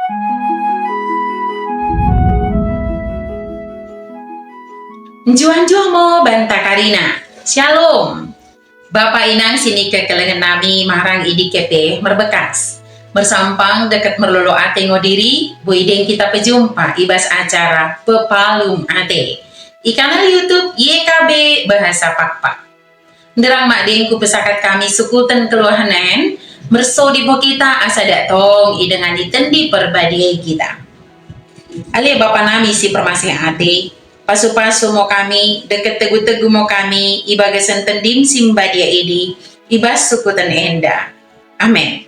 Juan mo banta Karina. Shalom. Bapak inang sini ke kelengan nami marang idi kepe merbekas. Bersampang dekat merlolo ate ngodiri, buideng kita pejumpa ibas acara Pepalum Ate. Ikanal YouTube YKB Bahasa Pakpak. Nderang mak dengku pesakat kami sukutan keluahanen, mersodi mo kita asa datong idengan ditendi perbadiai kita. Ali bapak nami si permasih ate, pasu-pasu mo kami, deket tegu-tegu mo kami, ibagasan tendim simbadia edi, ibas sukutan enda. Amin.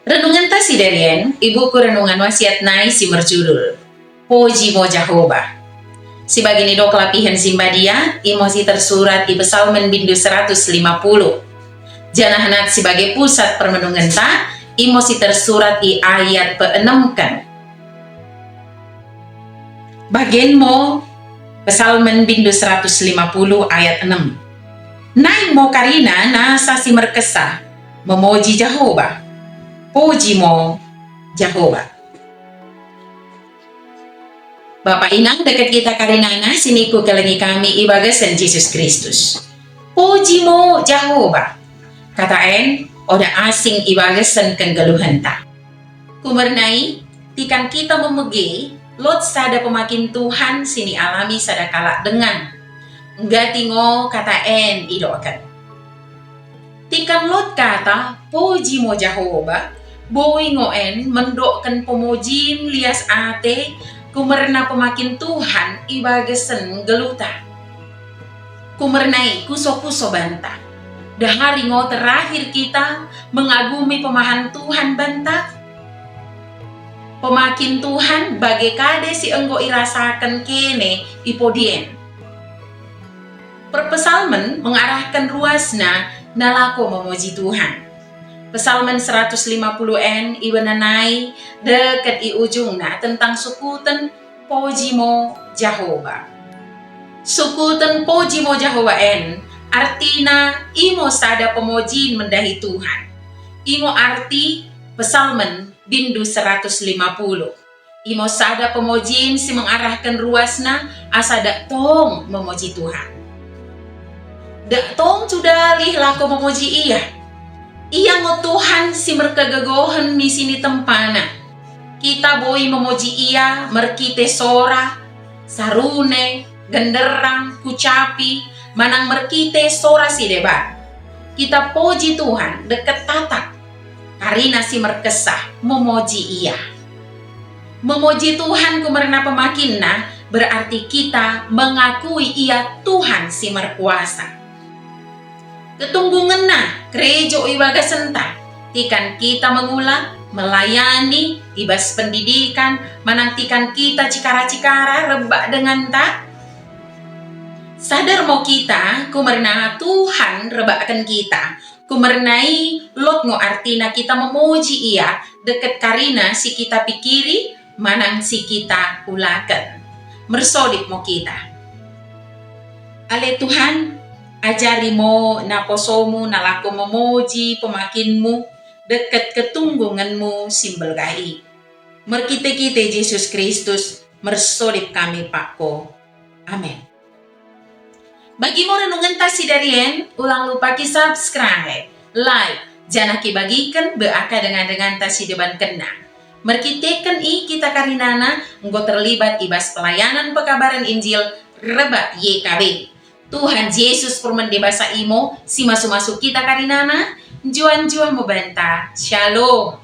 Renungan tasi darien, ibuku renungan wasiat nai si merjudul, Poji mo Jehovah. Si bagini do kelapihan simbadia, imosi tersurat di Psalmen bindu 150. Janahanat sebagai pusat permenungan ta, imosi tersurat di ayat pe-6 kan. Bagian mo Psalmen bindu 150 ayat 6. Nai mo Karina nasa si merkesah, memoji Jehovah. Puji mo Jehovah. Bapak inang dekat kita karinana siniku kelengi kami ibagasan Yesus Kristus. Puji mo Jehovah. Kata en, oda asing ibagasan kenggeluhan ta. Kumernai, tikan kita memugi, lot sada pemakin Tuhan sini alami sada kalak dengan. Enggak tingo kata en idokan. Tikan lot kata, puji mo Jehovah, boy ngoen mendokkan pemujin lias ate, kumerna pemakin Tuhan ibagasan geluta. Kumernai kuso-kuso banta. Dahari ngo terakhir kita mengagumi pemahan Tuhan banta. Pemakin Tuhan bagai kade si enggo irasakan kene ipodien. Perpesalmen mengarahkan ruasna nalako memuji Tuhan. Psalmen 150n iwananai dekat i ujungna tentang sukutan Poji mo Jehovah. Sukutan Poji mo Jehovah en artina imo sada pemojin mendahi Tuhan. Imo arti Psalmen bindu 150. Imo sada pemojin si mengarahkan ruasna asada tong memuji Tuhan. Dak tong sudah lih lako memuji iya. Iya ngo Tuhan si merkegagohan mi sini tempana. Kita boi memuji iya merkite sora, sarune, genderang, kucapi, manang merkite sora si debat. Kita puji Tuhan deket tatak. Karina si merkesah memuji iya. Memuji Tuhan kumerna pemakinna berarti kita mengakui iya Tuhan si merkuasa. Ketunggungan na gerejo ibaga senta, tikan kita mengulang, melayani, ibas pendidikan, menantikan kita cikara-cikara rebak dengan tak. Sadar mau kita, kumerna Tuhan rebakkan kita, kumernai lot ngo artina kita memuji ia, deket karina si kita pikiri, manang si kita ulakan. Mersodip mo kita. Ale Tuhan, ajari mo na posomu na lako memuji pemakinmu dekat ketunggunganmu simbel gai. Merkite-kite Yesus Kristus mersolip kami Pakko. Amin. Bagi mo renungan tasi darien, ulang lupa ki subscribe, like, jangan ki bagikan beaka dengan tasi deban kena. Merkitekan kita karinana enggo terlibat ibas pelayanan pekabaran Injil reba YKB. Tuhan Yesus permen debasa imo, si masuk-masuk kita karinana, juan-juan membanta. Shalom.